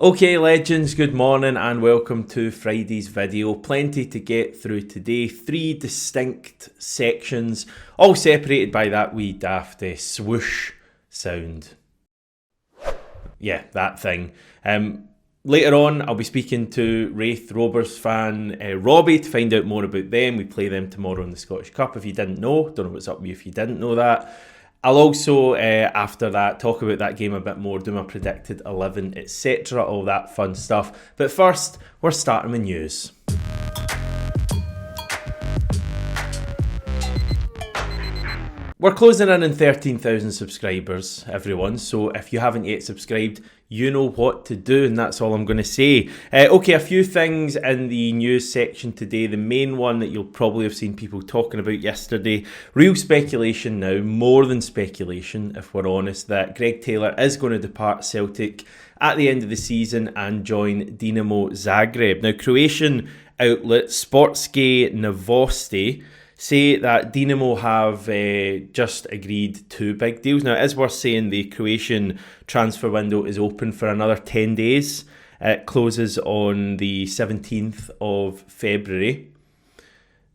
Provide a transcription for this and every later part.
Okay, legends, good morning and welcome to Friday's video. Plenty to get through today. 3 distinct sections, all separated by that wee daft swoosh sound. Yeah, that thing. Later on, I'll be speaking to Raith Rovers fan Robbie to find out more about them. We play them tomorrow in the Scottish Cup. If you didn't know, don't know what's up with you if you didn't know that. I'll also, after that, talk about that game a bit more, do my predicted 11, etc., all that fun stuff. But first, we're starting with news. We're closing in on 13,000 subscribers, everyone, so if you haven't yet subscribed, you know what to do, and that's all I'm going to say. Okay, a few things in the news section today. The main one that you'll probably have seen people talking about yesterday, real speculation now, more than speculation, if we're honest, that Greg Taylor is going to depart Celtic at the end of the season and join Dinamo Zagreb. Now, Croatian outlet Sportske Novosti say that Dinamo have just agreed 2 big deals. Now, it is worth saying the Croatian transfer window is open for another 10 days. It closes on the 17th of February.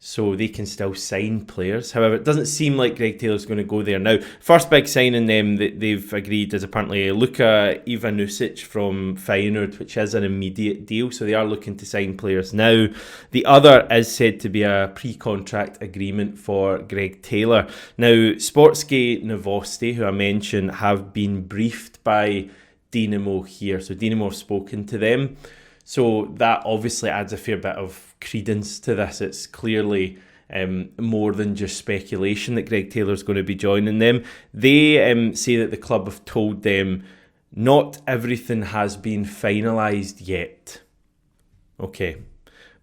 So they can still sign players. However, it doesn't seem like Greg Taylor's going to go there now. First big signing that they've agreed is apparently Luka Ivanusic from Feyenoord, which is an immediate deal. So they are looking to sign players now. The other is said to be a pre-contract agreement for Greg Taylor. Now, Sportske Novosti, who I mentioned, have been briefed by Dinamo here. So Dinamo have spoken to them. So that obviously adds a fair bit of credence to this. It's clearly more than just speculation that Greg Taylor's going to be joining them. They say that the club have told them not everything has been finalised yet. Okay.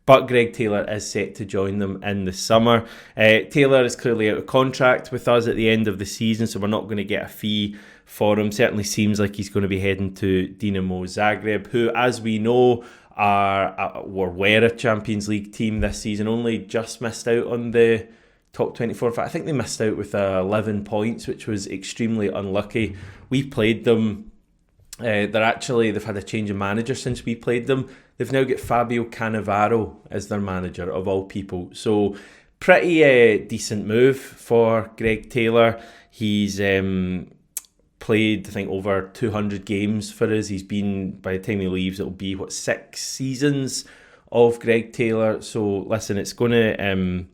But Greg Taylor is set to join them in the summer. Taylor is clearly out of contract with us at the end of the season, so we're not going to get a fee for him. Certainly seems like he's going to be heading to Dinamo Zagreb, who, as we know, were a Champions League team this season, only just missed out on the top 24. In fact, I think they missed out with 11 points, which was extremely unlucky. We played them. They've had a change of manager since we played them. They've now got Fabio Cannavaro as their manager, of all people. So pretty decent move for Greg Taylor. He's played, I think, over 200 games for us. He's been, by the time he leaves, it'll be, 6 seasons of Greg Taylor. So listen, it's going to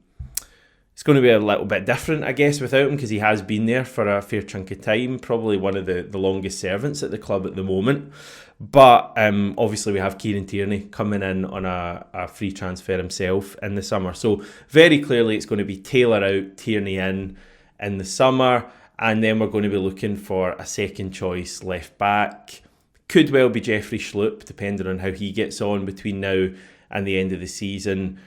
be a little bit different, I guess, without him, because he has been there for a fair chunk of time, probably one of the longest servants at the club at the moment. But obviously we have Kieran Tierney coming in on a free transfer himself in the summer. So very clearly it's going to be Taylor out, Tierney in the summer, and then we're going to be looking for a second choice left back. Could well be Jeffrey Schlupp, depending on how he gets on between now and the end of the season.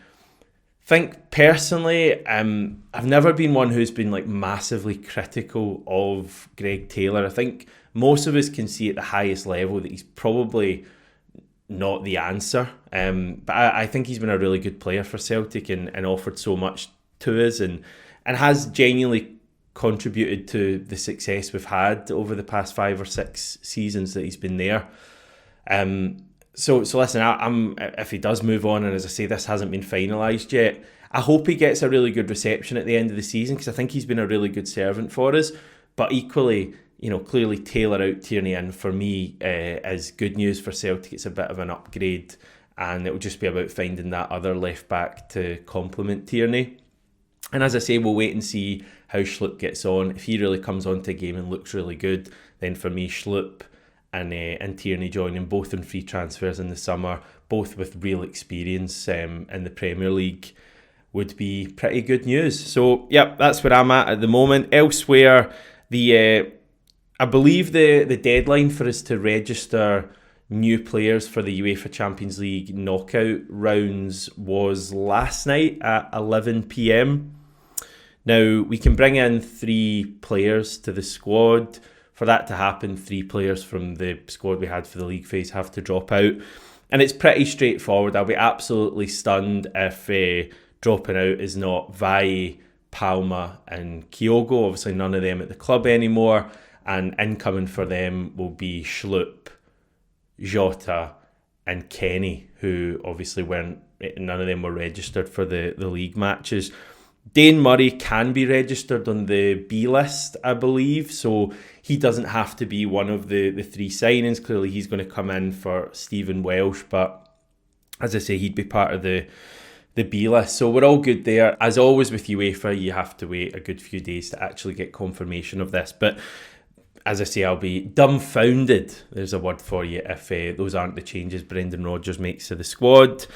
Think personally, I've never been one who's been massively critical of Greg Taylor. I think most of us can see at the highest level that he's probably not the answer. But I think he's been a really good player for Celtic and offered so much to us and has genuinely contributed to the success we've had over the past 5 or 6 seasons that he's been there. So listen, I'm if he does move on, and as I say, this hasn't been finalised yet, I hope he gets a really good reception at the end of the season, because I think he's been a really good servant for us. But equally, clearly Taylor out, Tierney in, for me, is good news for Celtic. It's a bit of an upgrade, and it'll just be about finding that other left back to complement Tierney. And as I say, we'll wait and see how Schlupp gets on. If he really comes onto a game and looks really good, then for me, Schlupp and Tierney joining, both in free transfers in the summer, both with real experience in the Premier League, would be pretty good news. So, yeah, that's where I'm at the moment. Elsewhere, I believe the deadline for us to register new players for the UEFA Champions League knockout rounds was last night at 11 p.m. Now, we can bring in 3 players to the squad. For that to happen, 3 players from the squad we had for the league phase have to drop out. And it's pretty straightforward. I'll be absolutely stunned if dropping out is not Vai, Palma and Kyogo. Obviously none of them at the club anymore. And incoming for them will be Schlupp, Jota, and Kenny, who obviously none of them were registered for the league matches. Dane Murray can be registered on the B list, I believe, so he doesn't have to be one of the three signings. Clearly, he's going to come in for Stephen Welsh, but as I say, he'd be part of the B list. So we're all good there. As always with UEFA, you have to wait a good few days to actually get confirmation of this. But as I say, I'll be dumbfounded, there's a word for you, if those aren't the changes Brendan Rodgers makes to the squad.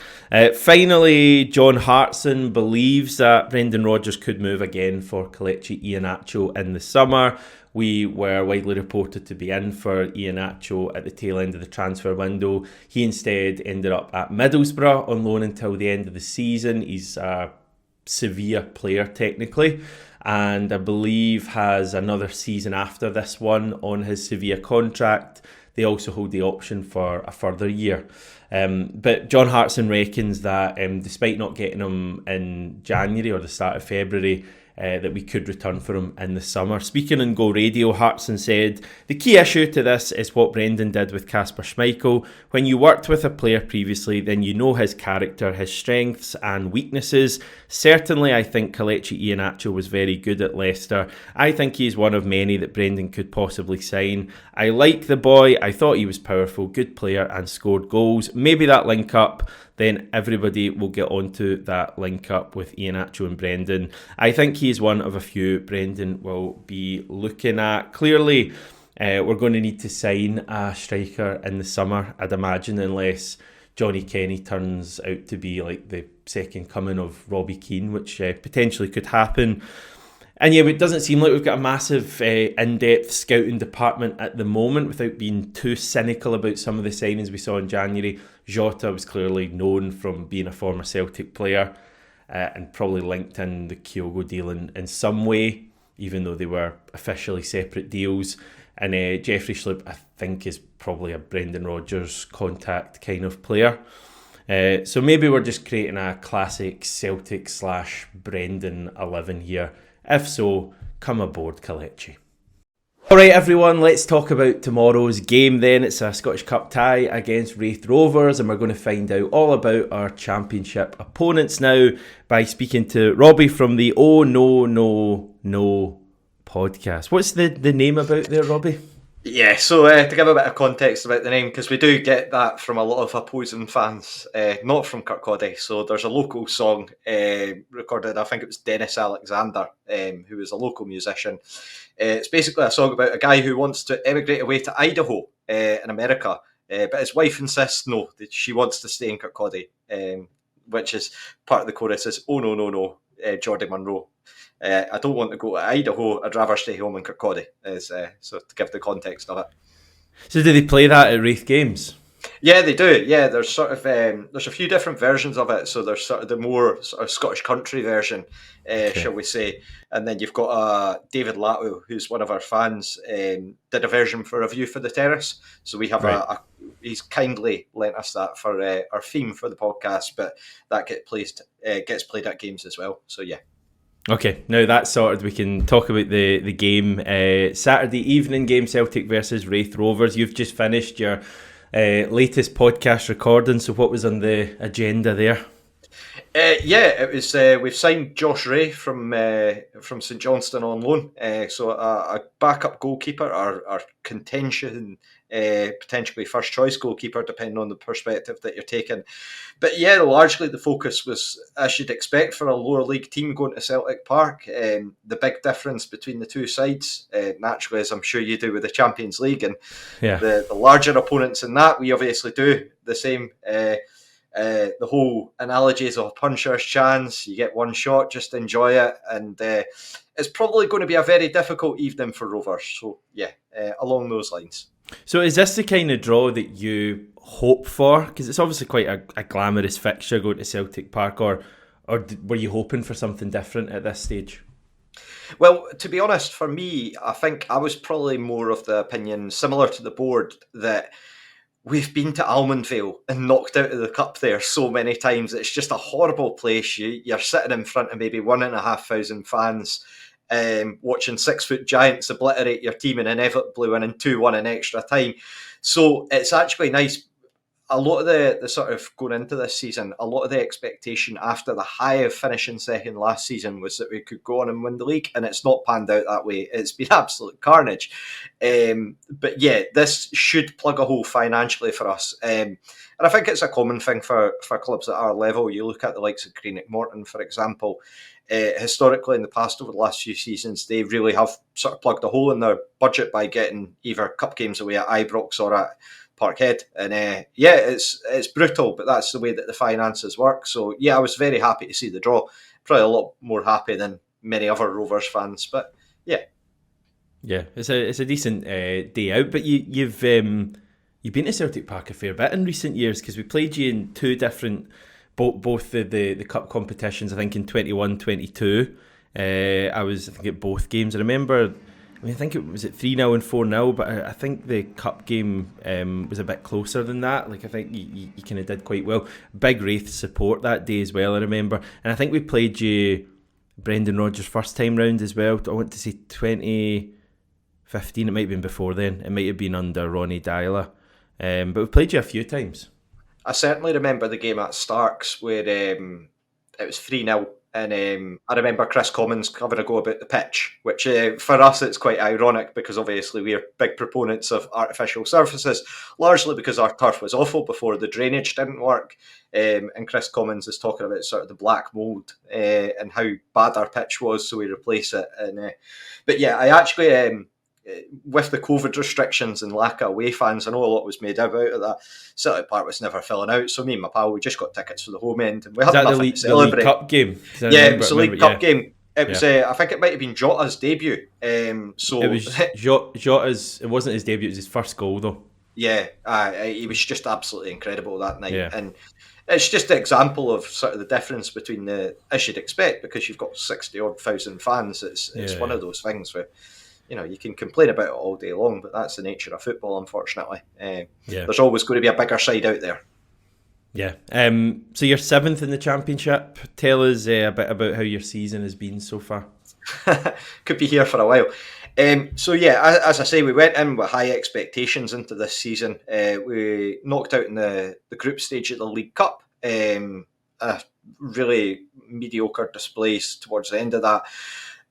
Finally, John Hartson believes that Brendan Rodgers could move again for Kelechi Iheanacho in the summer. We were widely reported to be in for Iheanacho at the tail end of the transfer window. He instead ended up at Middlesbrough on loan until the end of the season. He's a Sevilla player technically, and I believe has another season after this one on his Sevilla contract. They also hold the option for a further year. But John Hartson reckons that despite not getting him in January or the start of February, that we could return for him in the summer. Speaking on Go Radio, Hartson said, "The key issue to this is what Brendan did with Kasper Schmeichel. When you worked with a player previously, then you know his character, his strengths and weaknesses. Certainly, I think Kelechi Iheanacho was very good at Leicester. I think he's one of many that Brendan could possibly sign. I like the boy. I thought he was powerful, good player and scored goals. Maybe that link up, then everybody will get onto that link up with Iheanacho and Brendan. I think he's one of a few Brendan will be looking at. Clearly, we're going to need to sign a striker in the summer, I'd imagine, unless Johnny Kenny turns out to be like the second coming of Robbie Keane, which potentially could happen. And yeah, it doesn't seem like we've got a massive in-depth scouting department at the moment, without being too cynical about some of the signings we saw in January. Jota was clearly known from being a former Celtic player and probably linked in the Kyogo deal in some way, even though they were officially separate deals. And Jeffrey Schlupp, I think, is probably a Brendan Rodgers contact kind of player. So maybe we're just creating a classic Celtic / Brendan 11 here. If so, come aboard, Kelechi. Alright everyone, let's talk about tomorrow's game then. It's a Scottish Cup tie against Raith Rovers, and we're going to find out all about our championship opponents now by speaking to Robbie from the Oh No No No podcast. What's the name about there, Robbie? Yeah, so to give a bit of context about the name, because we do get that from a lot of opposing fans, not from Kirkcaldy. So there's a local song recorded, I think it was Dennis Alexander, who is a local musician. It's basically a song about a guy who wants to emigrate away to Idaho in America, but his wife insists no, that she wants to stay in Kirkcaldy, which is part of the chorus is, "Oh no, no, no, Geordie Munro. I don't want to go to Idaho. I'd rather stay home in Kirkcaldy." So to give the context of it. So do they play that at Raith games? Yeah, they do. Yeah, there's sort of there's a few different versions of it. So there's sort of the more sort of Scottish country version, shall we say, and then you've got David Latto, who's one of our fans, did a version for A View for the Terrace. So we have he's kindly lent us that for our theme for the podcast, but that gets played at games as well. So yeah. Okay, now that's sorted. We can talk about the game. Saturday evening game, Celtic versus Raith Rovers. You've just finished your latest podcast recording, so what was on the agenda there? Yeah, it was. We've signed Josh Ray from St Johnstone on loan. So a backup goalkeeper, our contention, potentially first choice goalkeeper, depending on the perspective that you're taking. But yeah, largely the focus was, as you'd expect for a lower league team going to Celtic Park. The big difference between the two sides, naturally, as I'm sure you do with the Champions League, and the larger opponents in that, we obviously do the same. The whole analogy is of a puncher's chance. You get one shot, just enjoy it. And it's probably going to be a very difficult evening for Rovers. So, yeah, along those lines. So is this the kind of draw that you hope for? Because it's obviously quite a glamorous fixture going to Celtic Park. Or were you hoping for something different at this stage? Well, to be honest, for me, I think I was probably more of the opinion, similar to the board, that we've been to Almondvale and knocked out of the cup there so many times. It's just a horrible place. You're sitting in front of maybe 1,500 fans, watching 6-foot giants obliterate your team and inevitably winning 2-1 in extra time. So it's actually nice. A lot of the sort of going into this season, a lot of the expectation after the high of finishing second last season was that we could go on and win the league, and it's not panned out that way. It's been absolute carnage. But yeah, this should plug a hole financially for us. And I think it's a common thing for clubs at our level. You look at the likes of Greenock Morton, for example. Historically, in the past, over the last few seasons, they really have sort of plugged a hole in their budget by getting either cup games away at Ibrox or at Parkhead, and yeah, it's brutal, but that's the way that the finances work. So yeah, I was very happy to see the draw. Probably a lot more happy than many other Rovers fans, but yeah, it's a decent day out. But you've been to Celtic Park a fair bit in recent years, because we played you in two different both the cup competitions. I think in 21-22, I think at both games. I remember. I think it was at 3-0 and 4-0, but I think the cup game was a bit closer than that. Like, I think you kind of did quite well. Big Raith support that day as well, I remember. And I think we played you Brendan Rodgers' first time round as well. I want to say 2015. It might have been before then. It might have been under Ronnie Dyler. But we played you a few times. I certainly remember the game at Starks where it was 3-0. And I remember Chris Commons having a go about the pitch, which for us it's quite ironic because obviously we're big proponents of artificial surfaces, largely because our turf was awful before the drainage didn't work. And Chris Commons is talking about sort of the black mould and how bad our pitch was, so we replace it. And but yeah, I actually with the COVID restrictions and lack of away fans, I know a lot was made out of that. Celtic Park was never filling out, so me and my pal, we just got tickets for the home end, and we had nothing to celebrate. The League Cup game? Yeah, it was the League Cup game. It was, I think it might have been Jota's debut. So it was Jota's. It wasn't his debut; it was his first goal, though. Yeah, he was just absolutely incredible that night, and it's just an example of sort of the difference between the, as you'd expect, because you've got 60-odd thousand fans. It's one of those things where, you know, you can complain about it all day long, but that's the nature of football, unfortunately. There's always going to be a bigger side out there. Yeah. So you're 7th in the Championship. Tell us a bit about how your season has been so far. Could be here for a while. So yeah, as I say, we went in with high expectations into this season. We knocked out in the group stage of the League Cup. A really mediocre displays towards the end of that.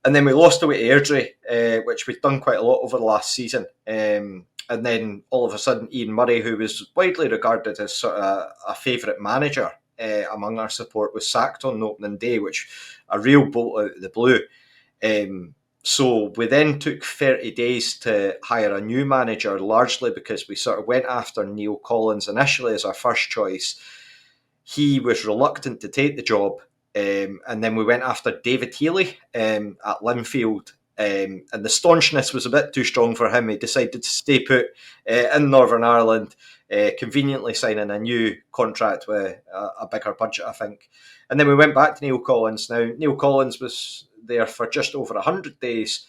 And then we lost away to Airdrie, which we've done quite a lot over the last season. And then all of a sudden, Ian Murray, who was widely regarded as sort of a favourite manager among our support, was sacked on the opening day, which a real bolt out of the blue. So we then took 30 days to hire a new manager, largely because we sort of went after Neil Collins initially as our first choice. He was reluctant to take the job. And then we went after David Healy at Linfield, and the staunchness was a bit too strong for him. He decided to stay put in Northern Ireland, conveniently signing a new contract with a bigger budget, I think. And then we went back to Neil Collins. Now, Neil Collins was there for just over 100 days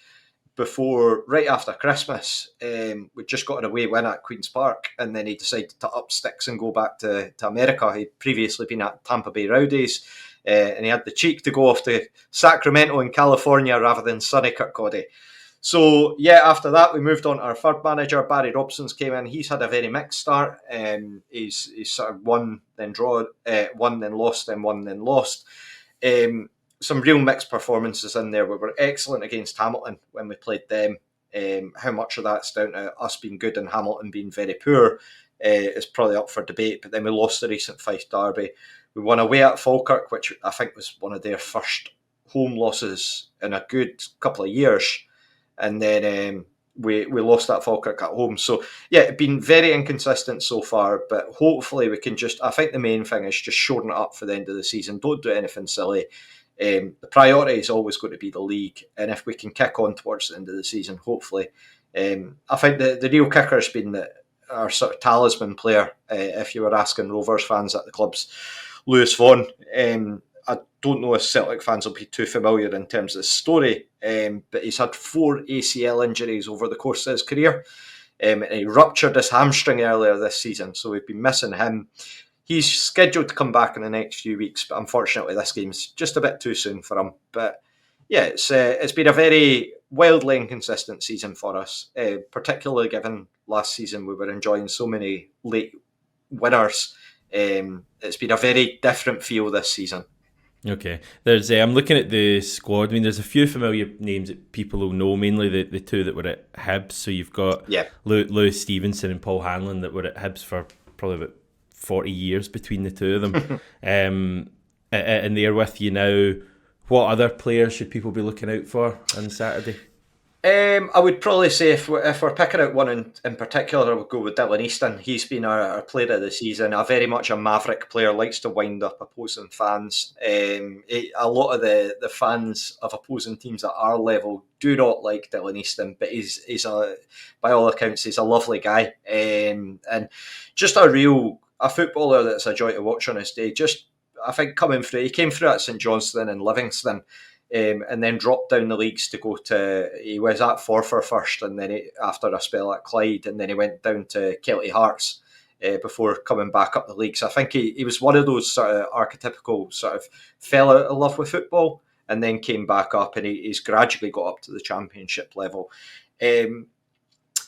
before, right after Christmas, we just got an away win at Queen's Park, and then he decided to up sticks and go back to America. He'd previously been at Tampa Bay Rowdies. And he had the cheek to go off to Sacramento in California rather than sunny Kirkcaldy. So, yeah, after that, we moved on to our third manager. Barry Robson's came in. He's had a very mixed start. He's sort of won, then drawn, won, then lost, then won, then lost. Some real mixed performances in there. We were excellent against Hamilton when we played them. How much of that's down to us being good and Hamilton being very poor is probably up for debate. But then we lost the recent Fife derby. We won away at Falkirk, which I think was one of their first home losses in a good couple of years. And then we lost at Falkirk at home. So, yeah, it's been very inconsistent so far, but hopefully we can just, I think the main thing is just shoring it up for the end of the season. Don't do anything silly. The priority is always going to be the league. And if we can kick on towards the end of the season, hopefully. I think the real kicker has been our sort of talisman player, if you were asking Rovers fans at the clubs, Lewis Vaughan. I don't know if Celtic fans will be too familiar in terms of the story, but he's had 4 ACL injuries over the course of his career. And he ruptured his hamstring earlier this season, so we've been missing him. He's scheduled to come back in the next few weeks, but unfortunately this game's just a bit too soon for him. But Yeah, it's been a very wildly inconsistent season for us, particularly given last season we were enjoying so many late winners. It's been a very different feel this season. Okay, there's. I'm looking at the squad. I mean, there's a few familiar names that people will know. Mainly the two that were at Hibs. So you've got Lewis Stevenson and Paul Hanlon that were at Hibs for probably about 40 years between the two of them, and they're with you now. What other players should people be looking out for on Saturday? I would probably say if we're picking out one in particular, I would go with Dylan Easton. He's been our player of the season. Very much a maverick player, likes to wind up opposing fans. A lot of the fans of opposing teams at our level do not like Dylan Easton, but he's by all accounts, he's a lovely guy, and just a footballer that's a joy to watch on his day. Just, I think, coming through, he came through at St Johnstone and Livingston. And then dropped down the leagues to go to. He was at Forfar first, and then after a spell at Clyde, and then he went down to Celtic Hearts before coming back up the leagues. I think he was one of those sort of archetypical sort of fell out of love with football and then came back up, and he's gradually got up to the Championship level.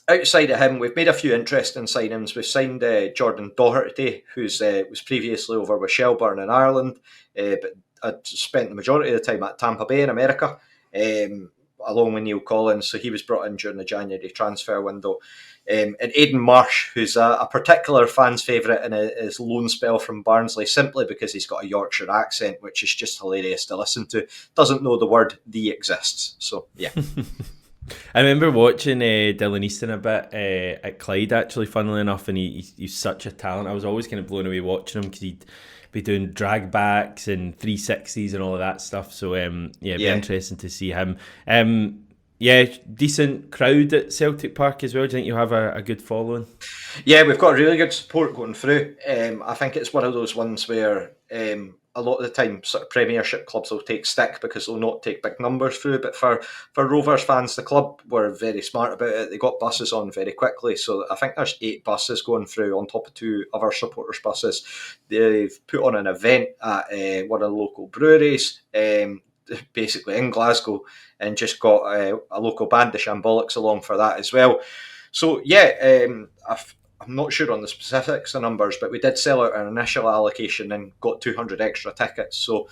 Outside of him, we've made a few interesting signings. We've signed Jordan Doherty, who's was previously over with Shelbourne in Ireland, but I'd spent the majority of the time at Tampa Bay in America, along with Neil Collins. So he was brought in during the January transfer window. And Aidan Marsh, who's a particular fan's favourite in his loan spell from Barnsley, simply because he's got a Yorkshire accent, which is just hilarious to listen to. Doesn't know the word "the" exists. So, yeah. I remember watching Dylan Easton a bit at Clyde, actually, funnily enough, and he's such a talent. I was always kind of blown away watching him because he'd be doing drag backs and 360s and all of that stuff. So, it'd be interesting to see him. Decent crowd at Celtic Park as well. Do you think you'll have a good following? Yeah, we've got really good support going through. I think it's one of those ones where a lot of the time sort of Premiership clubs will take stick because they'll not take big numbers through. But for Rovers fans, the club were very smart about it. They got buses on very quickly. So I think there's 8 buses going through on top of 2 other supporters' buses. They've put on an event at one of the local breweries, basically in Glasgow, and just got a local band, the Shambolics, along for that as well. So I'm not sure on the specifics of numbers, but we did sell out an initial allocation and got 200 extra tickets. So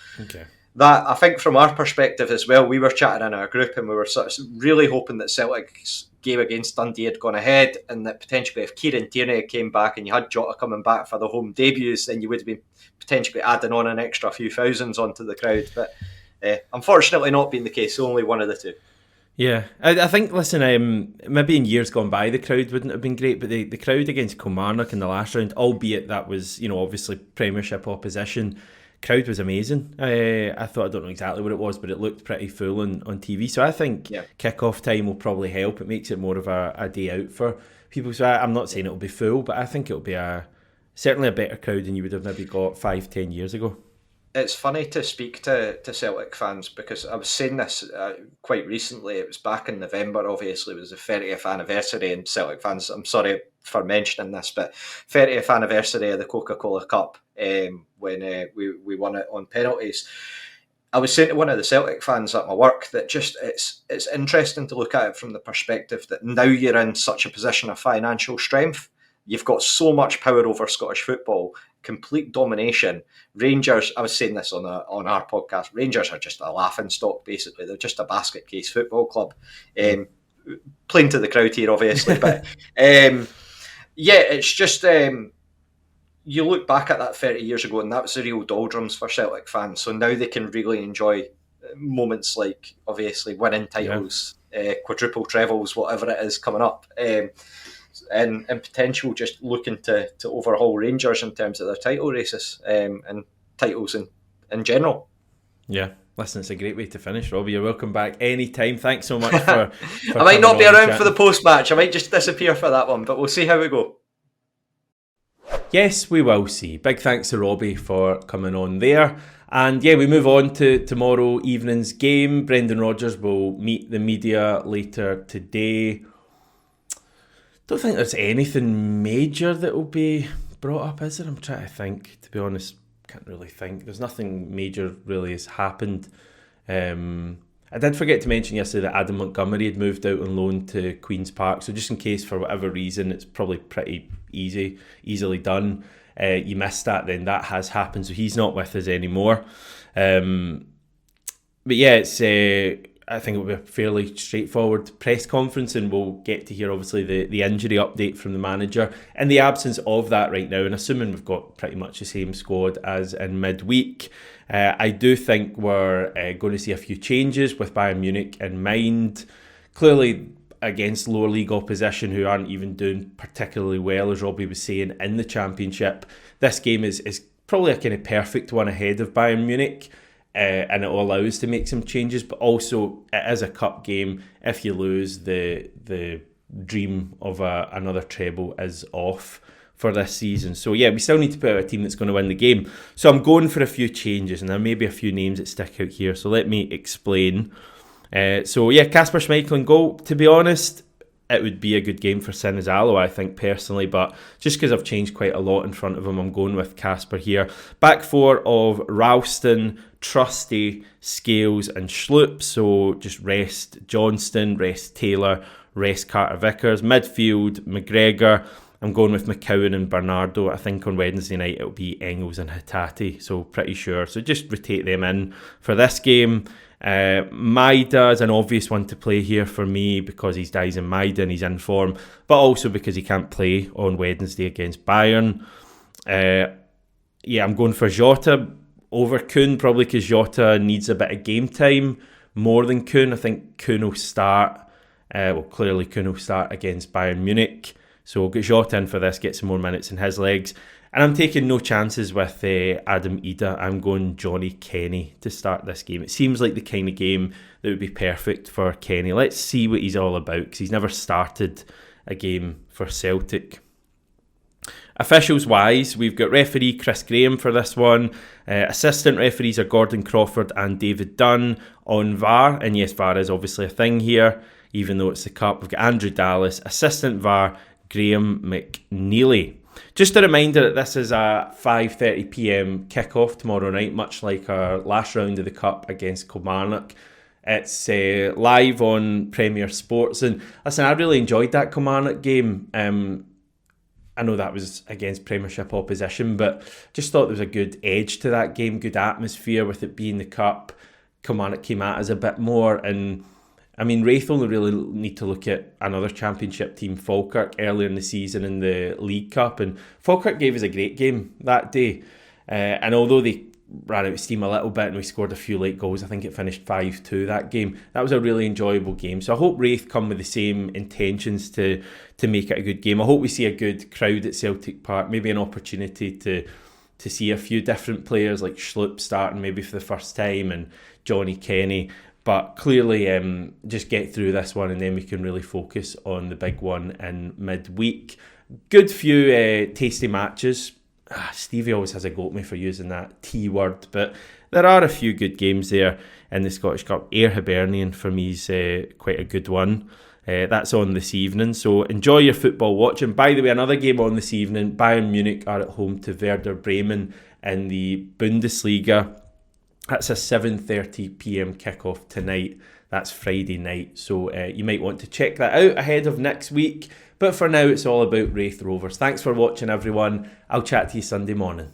that, I think from our perspective as well, we were chatting in our group and we were sort of really hoping that Celtic's game against Dundee had gone ahead, and that potentially if Kieran Tierney came back and you had Jota coming back for the home debuts, then you would have been potentially adding on an extra few thousands onto the crowd. But unfortunately not being the case, only one of the two. Yeah, I think, listen, maybe in years gone by the crowd wouldn't have been great, but the crowd against Kilmarnock in the last round, albeit that was, obviously Premiership opposition, crowd was amazing. I thought, I don't know exactly what it was, but it looked pretty full on TV. So I think kick-off time will probably help. It makes it more of a day out for people. So I'm not saying it'll be full, but I think it'll be certainly a better crowd than you would have maybe got 5-10 years ago. It's funny to speak to Celtic fans because I was saying this quite recently. It was back in November, obviously. It was the 30th anniversary, and Celtic fans, I'm sorry for mentioning this, but 30th anniversary of the Coca-Cola Cup when we won it on penalties. I was saying to one of the Celtic fans at my work that just it's interesting to look at it from the perspective that now you're in such a position of financial strength. You've got so much power over Scottish football, complete domination. Rangers, I was saying this on our podcast, Rangers are just a laughing stock, basically. They're just a basket case football club. Playing to the crowd here, obviously. But it's just, you look back at that 30 years ago and that was the real doldrums for Celtic fans. So now they can really enjoy moments like, obviously, winning titles, quadruple trebles, whatever it is coming up. And potential just looking to overhaul Rangers in terms of their title races and titles in general. Yeah, listen, it's a great way to finish, Robbie. You're welcome back anytime. Thanks so much for I might not be around for the post-match. I might just disappear for that one, but we'll see how we go. Yes, we will see. Big thanks to Robbie for coming on there. And we move on to tomorrow evening's game. Brendan Rodgers will meet the media later today. Don't think there's anything major that will be brought up, is there? I'm trying to think, to be honest. Can't really think. There's nothing major really has happened. I I did forget to mention yesterday that Adam Montgomery had moved out on loan to Queen's Park, so just in case for whatever reason, it's probably pretty easily done. You missed that, then that has happened, so he's not with us anymore. But yeah, it's I think it will be a fairly straightforward press conference, and we'll get to hear obviously the injury update from the manager. In the absence of that right now, and assuming we've got pretty much the same squad as in midweek, I do think we're going to see a few changes with Bayern Munich in mind. Clearly against lower league opposition who aren't even doing particularly well, as Robbie was saying, in the Championship. This game is probably a kind of perfect one ahead of Bayern Munich. And it will allow us to make some changes, but also it is a cup game. If you lose, the dream of another treble is off for this season. So yeah, we still need to put out a team that's going to win the game. So I'm going for a few changes, and there may be a few names that stick out here. So let me explain. So yeah, Kasper Schmeichel in goal. To be honest, it would be a good game for Sinizalo, I think, personally, but just because I've changed quite a lot in front of him, I'm going with Kasper here. Back four of Ralston, Trusty, Scales and Schlupp, so just rest Johnston, rest Taylor, rest Carter-Vickers. Midfield, McGregor, I'm going with McCowan and Bernardo. I think on Wednesday night it'll be Engels and Hatate, so pretty sure. So just rotate them in for this game. Maida is an obvious one to play here for me because he's Dyson Maida and he's in form, but also because he can't play on Wednesday against Bayern. I'm going for Jota over Kuhn, probably because Jota needs a bit of game time more than Kuhn. I think Kuhn will start, clearly Kuhn will start against Bayern Munich, so we'll get Jota in for this, get some more minutes in his legs. And I'm taking no chances with Adam Ida. I'm going Johnny Kenny to start this game. It seems like the kind of game that would be perfect for Kenny. Let's see what he's all about, because he's never started a game for Celtic. Officials-wise, we've got referee Chris Graham for this one. Assistant referees are Gordon Crawford and David Dunn. On VAR, and yes, VAR is obviously a thing here, even though it's the Cup. We've got Andrew Dallas. Assistant VAR, Graham McNeely. Just a reminder that this is a 5:30pm kickoff tomorrow night, much like our last round of the Cup against Kilmarnock. It's live on Premier Sports, and listen, I really enjoyed that Kilmarnock game. I know that was against Premiership opposition, but just thought there was a good edge to that game, good atmosphere with it being the Cup. Kilmarnock came at us a bit more, and I mean, Raith only really need to look at another Championship team, Falkirk, earlier in the season in the League Cup, and Falkirk gave us a great game that day. And although they ran out of steam a little bit and we scored a few late goals, I think it finished 5-2 that game. That was a really enjoyable game. So I hope Raith come with the same intentions to make it a good game. I hope we see a good crowd at Celtic Park, maybe an opportunity to see a few different players like Schlupp starting maybe for the first time and Johnny Kenny. But clearly, just get through this one and then we can really focus on the big one in midweek. Good few tasty matches. Stevie always has a go at me for using that T word, but there are a few good games there in the Scottish Cup. Ayr Hibernian for me is quite a good one. That's on this evening, so enjoy your football watching. By the way, another game on this evening. Bayern Munich are at home to Werder Bremen in the Bundesliga. That's a 7:30pm kickoff tonight. That's Friday night. So you might want to check that out ahead of next week. But for now, it's all about Raith Rovers. Thanks for watching, everyone. I'll chat to you Sunday morning.